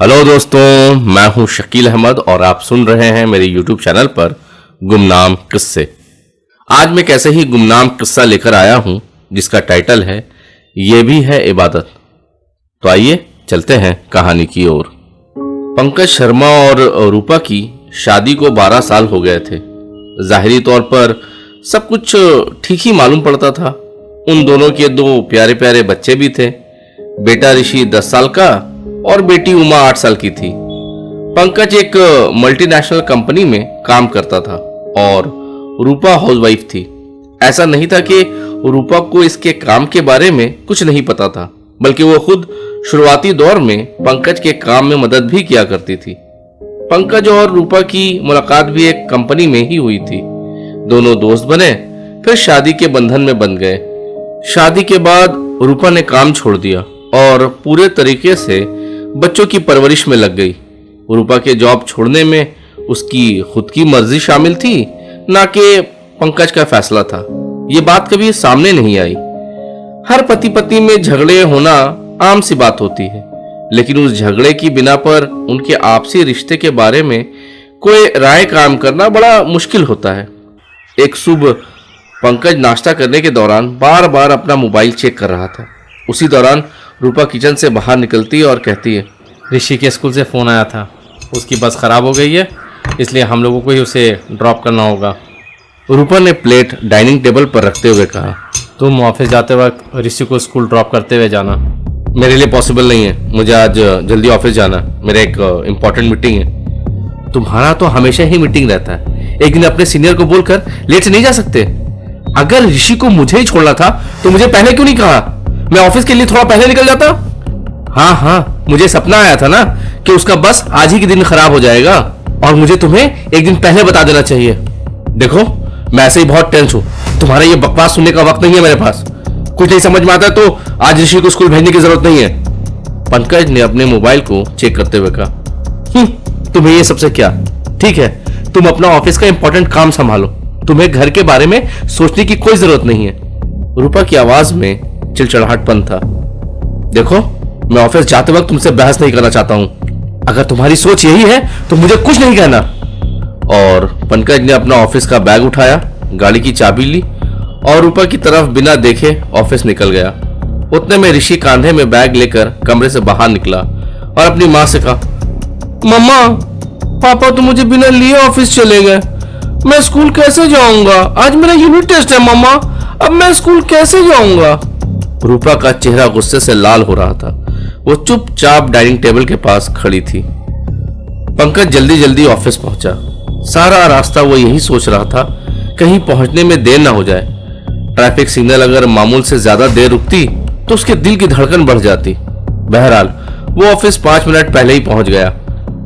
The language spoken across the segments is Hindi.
हेलो दोस्तों, मैं हूं शकील अहमद और आप सुन रहे हैं मेरे YouTube चैनल पर गुमनाम किस्से। आज मैं कैसे ही गुमनाम किस्सा लेकर आया हूं जिसका टाइटल है ये भी है इबादत। तो आइए चलते हैं कहानी की ओर। पंकज शर्मा और रूपा की शादी को 12 साल हो गए थे। जाहिरी तौर पर सब कुछ ठीक ही मालूम पड़ता था। उन दोनों के 2 प्यारे प्यारे बच्चे भी थे। बेटा ऋषि 10 साल का और बेटी उमा 8 साल की थी। पंकज एक मल्टीनेशनल कंपनी में काम करता था और रूपा हाउसवाइफ थी। ऐसा नहीं था कि रूपा को इसके काम के बारे में कुछ नहीं पता था, बल्कि वो खुद शुरुआती दौर में पंकज के काम में मदद भी किया करती थी। पंकज और रूपा की मुलाकात भी एक कंपनी में ही हुई थी। दोनों दोस्त बने, फिर शादी के बंधन में बंध गए। शादी के बाद रूपा ने काम छोड़ दिया और पूरे तरीके से बच्चों की परवरिश में लग गई। रूपा के जॉब छोड़ने में उसकी खुद की मर्जी शामिल थी, ना कि पंकज का फैसला था। ये बात कभी सामने नहीं आई। हर पति पत्नी में झगड़े होना आम सी बात होती है, लेकिन उस झगड़े की बिना पर उनके आपसी रिश्ते के बारे में कोई राय कायम करना बड़ा मुश्किल होता है। एक सुबह पंकज नाश्ता करने के दौरान बार बार अपना मोबाइल चेक कर रहा था। उसी दौरान रूपा किचन से बाहर निकलती है और कहती है, ऋषि के स्कूल से फ़ोन आया था, उसकी बस ख़राब हो गई है, इसलिए हम लोगों को ही उसे ड्रॉप करना होगा। रूपा ने प्लेट डाइनिंग टेबल पर रखते हुए कहा, तुम ऑफिस जाते वक्त ऋषि को स्कूल ड्रॉप करते हुए जाना। मेरे लिए पॉसिबल नहीं है, मुझे आज जल्दी ऑफिस जाना, मेरा एक इम्पोर्टेंट मीटिंग है। तुम्हारा तो हमेशा ही मीटिंग रहता है, एक दिन अपने सीनियर को बोलकर लेट से नहीं जा सकते। अगर ऋषि को मुझे ही छोड़ना था तो मुझे पहले क्यों नहीं कहा? मैं ऑफिस के लिए थोड़ा पहले निकल जाता। हाँ, मुझे सपना आया था ना कि उसका बस आज ही के दिन खराब हो जाएगा और मुझे तुम्हें एक दिन पहले बता देना चाहिए। देखो, मैं ऐसे ही बहुत टेंस हूँ, तुम्हारा ये बकवास सुनने का वक्त नहीं है मेरे पास। कुछ नहीं समझ में आता तो आज ऋषि को स्कूल भेजने की जरूरत नहीं है। पंकज ने अपने मोबाइल को चेक करते हुए कहा, तुम्हें ये सबसे क्या? ठीक है, तुम अपना ऑफिस का इंपॉर्टेंट काम संभालो, तुम्हें घर के बारे में सोचने की कोई जरूरत नहीं है। रूपा की आवाज में चिड़चिड़ाहटपन था। देखो, मैं ऑफिस जाते वक्त तुमसे बहस नहीं करना चाहता हूं। अगर तुम्हारी सोच यही है तो मुझे कुछ नहीं कहना। और पंकज ने अपना ऑफिस का बैग उठाया, गाड़ी की चाबी ली और रूपा की तरफ बिना देखे ऑफिस निकल गया। उतने में ऋषि कांधे में बैग लेकर कमरे से बाहर निकला और अपनी माँ से कहा, मम्मा, पापा तो मुझे बिना लिए ऑफिस चले गए। मैं स्कूल कैसे जाऊंगा? आज मेरा यूनिट टेस्ट है मम्मा, अब मैं स्कूल कैसे जाऊंगा? रूपा का चेहरा गुस्से से लाल हो रहा था। वो चुपचाप डाइनिंग टेबल के पास खड़ी थी। पंकज जल्दी जल्दी ऑफिस पहुंचा। सारा रास्ता वो यही सोच रहा था, कहीं पहुंचने में देर ना हो जाए। ट्रैफिक सिग्नल अगर मामूल से ज्यादा देर रुकती तो उसके दिल की धड़कन बढ़ जाती। बहरहाल वो ऑफिस 5 मिनट पहले ही पहुंच गया।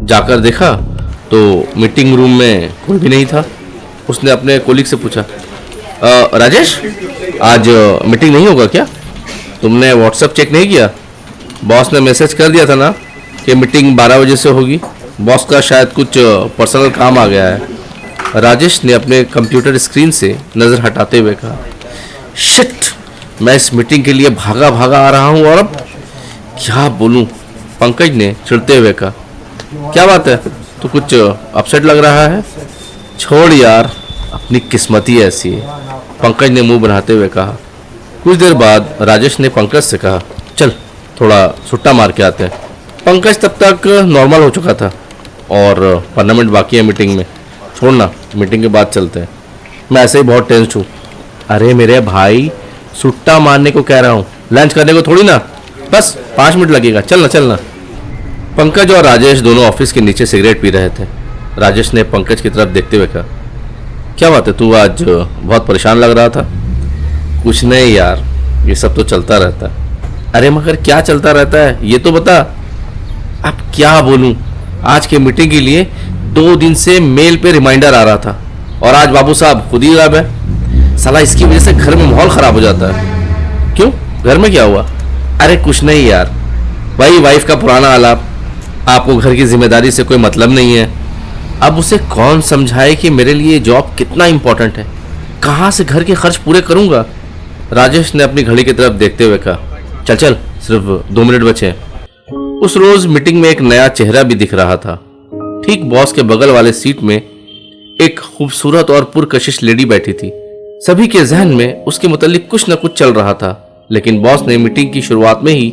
जाकर देखा तो मीटिंग रूम में कोई भी नहीं था। उसने अपने कोलीग से पूछा, राजेश, आज मीटिंग नहीं होगा क्या? तुमने व्हाट्सएप चेक नहीं किया? बॉस ने मैसेज कर दिया था ना कि मीटिंग 12 बजे से होगी। बॉस का शायद कुछ पर्सनल काम आ गया है। राजेश ने अपने कंप्यूटर स्क्रीन से नज़र हटाते हुए कहा, शिट, मैं इस मीटिंग के लिए भागा भागा आ रहा हूँ और अब क्या बोलूँ? पंकज ने चिढ़ते हुए कहा, क्या बात है, तो कुछ अपसेट लग रहा है? छोड़ यार, अपनी किस्मत ही ऐसी है, पंकज ने मुंह बनाते हुए कहा। कुछ देर बाद राजेश ने पंकज से कहा, चल थोड़ा सुट्टा मार के आते हैं। पंकज तब तक नॉर्मल हो चुका था और 15 मिनट बाकी है मीटिंग में। छोड़ना, मीटिंग के बाद चलते हैं, मैं ऐसे ही बहुत टेंस हूँ। अरे मेरे भाई, सुट्टा मारने को कह रहा हूँ, लंच करने को थोड़ी ना, बस 5 मिनट लगेगा, चलना। पंकज और राजेश दोनों ऑफिस के नीचे सिगरेट पी रहे थे। राजेश ने पंकज की तरफ देखते हुए कहा, क्या बात है, तू आज बहुत परेशान लग रहा था? कुछ नहीं यार, ये सब तो चलता रहता है। अरे मगर क्या चलता रहता है, ये तो बता। अब क्या बोलूं, आज के मीटिंग के लिए 2 दिन से मेल पे रिमाइंडर आ रहा था और आज बाबू साहब खुद ही गायब है। साला इसकी वजह से घर में माहौल खराब हो जाता है। क्यों, घर में क्या हुआ? अरे कुछ नहीं यार, वही वाइफ का पुराना आलाप, आपको घर की जिम्मेदारी से कोई मतलब नहीं है। अब उसे कौन समझाए कि मेरे लिए जॉब कितना इंपॉर्टेंट है, कहाँ से घर के खर्च पूरे करूंगा? राजेश ने अपनी घड़ी की तरफ देखते हुए कहा, चल सिर्फ 2 मिनट बचे हैं। उस रोज मीटिंग में एक नया चेहरा भी दिख रहा था। ठीक बॉस के बगल वाले सीट में एक खूबसूरत और पुरकशिश लेडी बैठी थी। सभी के जहन में उसके मुतालिक कुछ न कुछ चल रहा था, लेकिन बॉस ने मीटिंग की शुरुआत में ही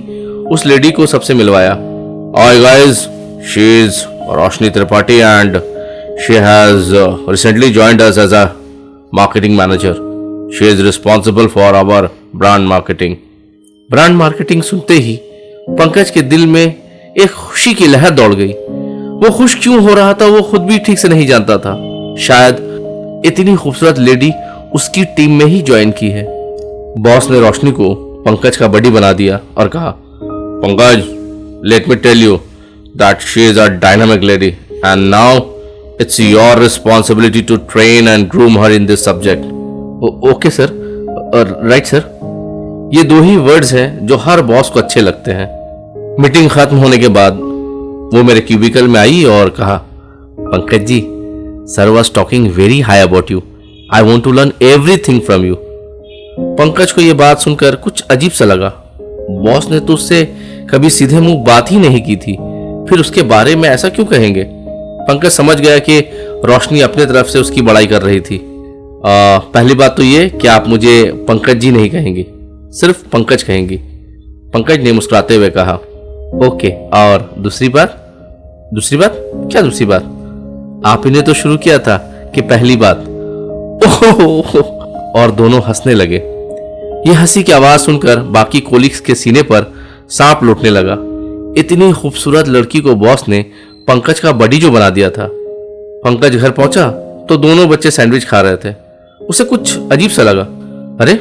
उस लेडी को सबसे मिलवाया। Hi guys, she is Roshni Tripathi and she has recently joined us as a marketing manager. She is responsible for our brand marketing. Brand marketing सुनते ही पंकज के दिल में एक खुशी की लहर दौड़ गई। वो खुश क्यों हो रहा था वो खुद भी ठीक से नहीं जानता था। शायद इतनी खूबसूरत लेडी उसकी टीम में ही ज्वाइन की है। बॉस ने रोशनी को पंकज का बडी बना दिया और कहा, Pankaj, let me tell you that she is a dynamic lady and now it's your responsibility to train and groom her in this subject. Okay sir, right sir. ये दो ही वर्ड्स हैं जो हर बॉस को अच्छे लगते हैं। मीटिंग खत्म होने के बाद वो मेरे क्यूबिकल में आई और कहा, Pankaj ji, sir was talking very high about you. I want to learn everything from you. Pankaj को यह बात सुनकर कुछ अजीब सा लगा। बॉस ने तो उससे कभी सीधे मुंह बात ही नहीं की थी, फिर उसके बारे में ऐसा क्यों कहेंगे। पंकज समझ गया कि रोशनी अपने तरफ से उसकी बड़ाई कर रही थी। पहली बात तो ये कि आप मुझे पंकज जी नहीं कहेंगी, सिर्फ पंकज कहेंगी। पंकज ने मुस्कुराते हुए कहा, ओके। और दूसरी बात? दूसरी बात? क्या दूसरी बात? आप ही ने तो शुरू किया था कि पहली बात। ओह! और दोनों हंसने लगे। ये हंसी की आवाज सुनकर बाकी कोलिग्स के सीने पर सांप लौटने लगा। इतनी खूबसूरत लड़की को बॉस ने पंकज का बडी जो बना दिया था। पंकज घर पहुंचा तो दोनों बच्चे सैंडविच खा रहे थे। उसे कुछ अजीब सा लगा। अरे,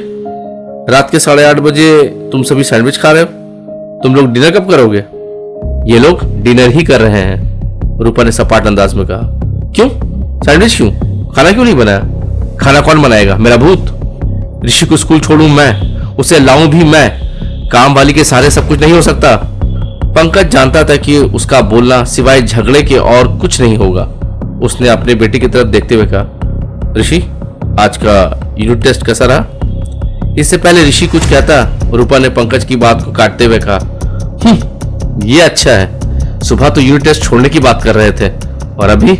रात के 8:30 बजे तुम सभी सैंडविच खा रहे हो? तुम लोग डिनर कब करोगे? ये लोग डिनर ही कर रहे हैं, रूपा ने सपाट अंदाज में कहा। क्यों? सैंडविच क्यों? खाना क्यों नहीं बनाया? खाना कौन बनाएगा? मेरा भूत? ऋषि को स्कूल छोड़ूं मैं, उसे लाऊं भी मैं? काम वाली के सहारे सब कुछ नहीं हो सकता। पंकज जानता था कि उसका बोलना सिवाय झगड़े के और कुछ नहीं होगा। उसने अपने बेटे की तरफ देखते हुए कहा, ऋषि, आज का यूनिट टेस्ट कैसा रहा? इससे पहले ऋषि कुछ कहता, रूपा ने पंकज की बात को काटते हुए कहा, ये अच्छा है। सुबह तो यूनिट टेस्ट छोड़ने की बात कर रहे थे और अभी?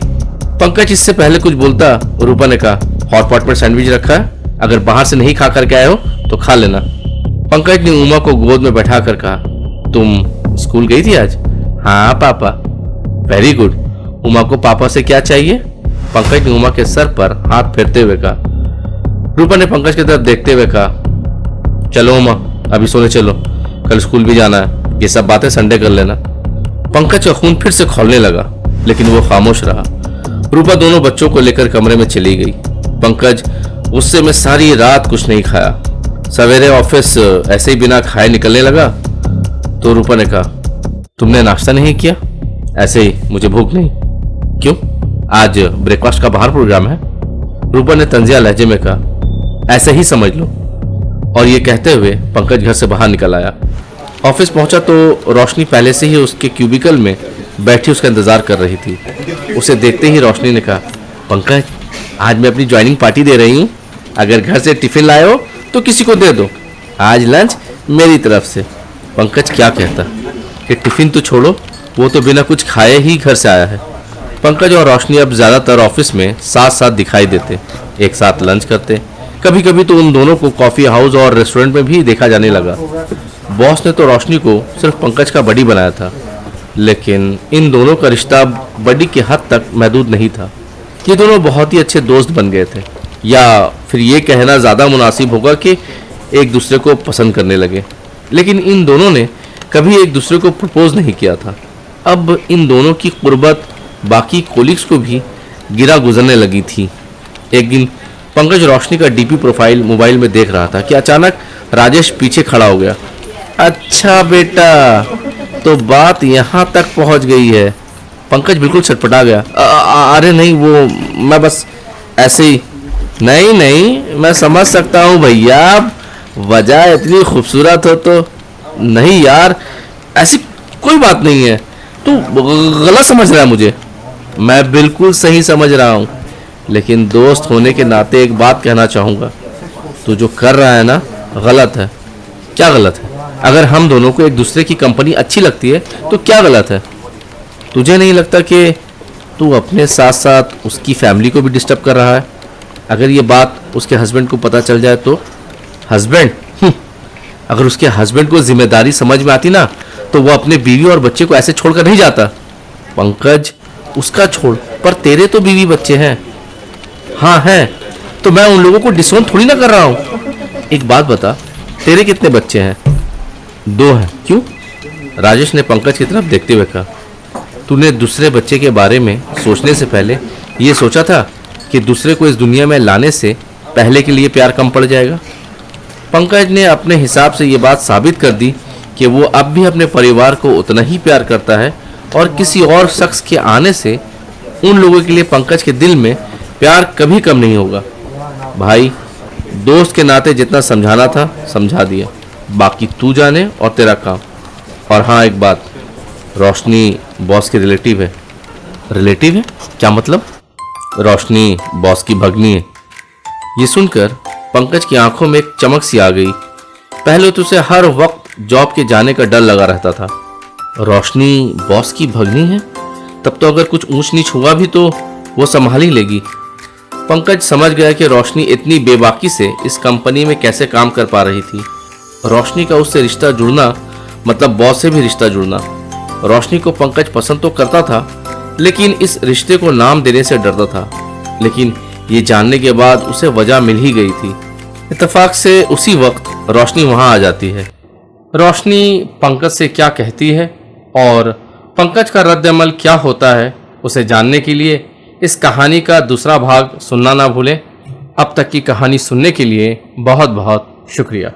पंकज इससे पहले कुछ बोलता, रूपा ने कहा, हॉट पॉट पर सैंडविच रखा है, अगर बाहर से नहीं खा करके आए हो तो खा लेना। पंकज ने उमा को गोद में बैठा कर कहा, तुम स्कूल गई थी आज? हाँ पापा। Very good. उमा को पापा से क्या चाहिए? पंकज ने उमा के सर पर हाथ फेरते हुए कहा। रूपा ने पंकज की तरफ देखते हुए कहा, चलो उमा, अभी सोने चलो, कल स्कूल भी जाना है। ये सब बातें संडे कर लेना। पंकज का खून फिर से खौलने लगा, लेकिन वो खामोश रहा। रूपा दोनों बच्चों को लेकर कमरे में चली गई। पंकज गुस्से में सारी रात कुछ नहीं खाया। सवेरे ऑफिस ऐसे ही बिना खाए निकलने लगा तो रूपा ने कहा, तुमने नाश्ता नहीं किया? ऐसे ही, मुझे भूख नहीं। क्यों? आज ब्रेकफास्ट का बाहर प्रोग्राम है। रूपा ने तंजिया लहजे में कहा, ऐसे ही समझ लो। और ये कहते हुए पंकज घर से बाहर निकल आया। ऑफिस पहुंचा तो रोशनी पहले से ही उसके क्यूबिकल में बैठी उसका इंतजार कर रही थी। उसे देखते ही रोशनी ने कहा, पंकज, आज मैं अपनी ज्वाइनिंग पार्टी दे रही हूँ। अगर घर से टिफिन लाए हो तो किसी को दे दो। आज लंच मेरी तरफ से। पंकज क्या कहता कि टिफिन तो छोड़ो, वो तो बिना कुछ खाए ही घर से आया है। पंकज और रोशनी अब ज्यादातर ऑफिस में साथ साथ दिखाई देते, एक साथ लंच करते। कभी कभी तो उन दोनों को कॉफी हाउस और रेस्टोरेंट में भी देखा जाने लगा। बॉस ने तो रोशनी को सिर्फ पंकज का बडी बनाया था, लेकिन इन दोनों का रिश्ता बडी के हद तक महदूद नहीं था। ये दोनों बहुत ही अच्छे दोस्त बन गए थे, या फिर ये कहना ज़्यादा मुनासिब होगा कि एक दूसरे को पसंद करने लगे। लेकिन इन दोनों ने कभी एक दूसरे को प्रपोज नहीं किया था। अब इन दोनों की कुर्बत बाकी कोलिग्स को भी गिरा गुजरने लगी थी। एक दिन पंकज रोशनी का डीपी प्रोफाइल मोबाइल में देख रहा था कि अचानक राजेश पीछे खड़ा हो गया। अच्छा बेटा, तो बात यहाँ तक पहुँच गई है। पंकज बिल्कुल छटपटा गया। अरे नहीं, वो मैं बस ऐसे ही। नहीं नहीं, मैं समझ सकता हूँ भैया, वजह इतनी खूबसूरत हो तो। नहीं यार, ऐसी कोई बात नहीं है, तू गलत समझ रहा है मुझे। मैं बिल्कुल सही समझ रहा हूँ, लेकिन दोस्त होने के नाते एक बात कहना चाहूँगा, तू जो कर रहा है ना, गलत है। क्या गलत है? अगर हम दोनों को एक दूसरे की कंपनी अच्छी लगती है तो क्या गलत है? तुझे नहीं लगता कि तू अपने साथ साथ उसकी फैमिली को भी डिस्टर्ब कर रहा है? अगर ये बात उसके हस्बैंड को पता चल जाए तो? हस्बैंड? अगर उसके हस्बैंड को जिम्मेदारी समझ में आती ना तो वो अपने बीवी और बच्चे को ऐसे छोड़कर नहीं जाता। पंकज, उसका छोड़, पर तेरे तो बीवी बच्चे हैं। हाँ हैं, तो मैं उन लोगों को डिसोन थोड़ी ना कर रहा हूँ। एक बात बता, तेरे कितने बच्चे हैं? 2 हैं। क्यों? राजेश ने पंकज की तरफ देखते हुए कहा। तूने दूसरे बच्चे के बारे में सोचने से पहले ये सोचा था कि दूसरे को इस दुनिया में लाने से पहले के लिए प्यार कम पड़ जाएगा? पंकज ने अपने हिसाब से ये बात साबित कर दी कि वो अब भी अपने परिवार को उतना ही प्यार करता है और किसी और शख्स के आने से उन लोगों के लिए पंकज के दिल में प्यार कभी कम नहीं होगा। भाई, दोस्त के नाते जितना समझाना था समझा दिया, बाकी तू जाने और तेरा काम। और हाँ, एक बात, रोशनी बॉस की रिलेटिव है। रिलेटिव है? क्या मतलब? रोशनी बॉस की भगनी है। ये सुनकर पंकज की आंखों में एक चमक सी आ गई। पहले तो उसे हर वक्त जॉब के जाने का डर लगा रहता था। रोशनी बॉस की भगनी है? तब तो अगर कुछ ऊंच नीच हुआ भी तो वो संभाल ही लेगी। पंकज समझ गया कि रोशनी इतनी बेबाकी से इस कंपनी में कैसे काम कर पा रही थी। रोशनी का उससे रिश्ता जुड़ना मतलब बॉस से भी रिश्ता जुड़ना। रोशनी को पंकज पसंद तो करता था, लेकिन इस रिश्ते को नाम देने से डरता था। लेकिन ये जानने के बाद उसे वजह मिल ही गई थी। इत्तेफाक से उसी वक्त रोशनी वहां आ जाती है। रोशनी पंकज से क्या कहती है और पंकज का रद्द-ए-अमल क्या होता है, उसे जानने के लिए इस कहानी का दूसरा भाग सुनना ना भूलें। अब तक की कहानी सुनने के लिए बहुत बहुत शुक्रिया।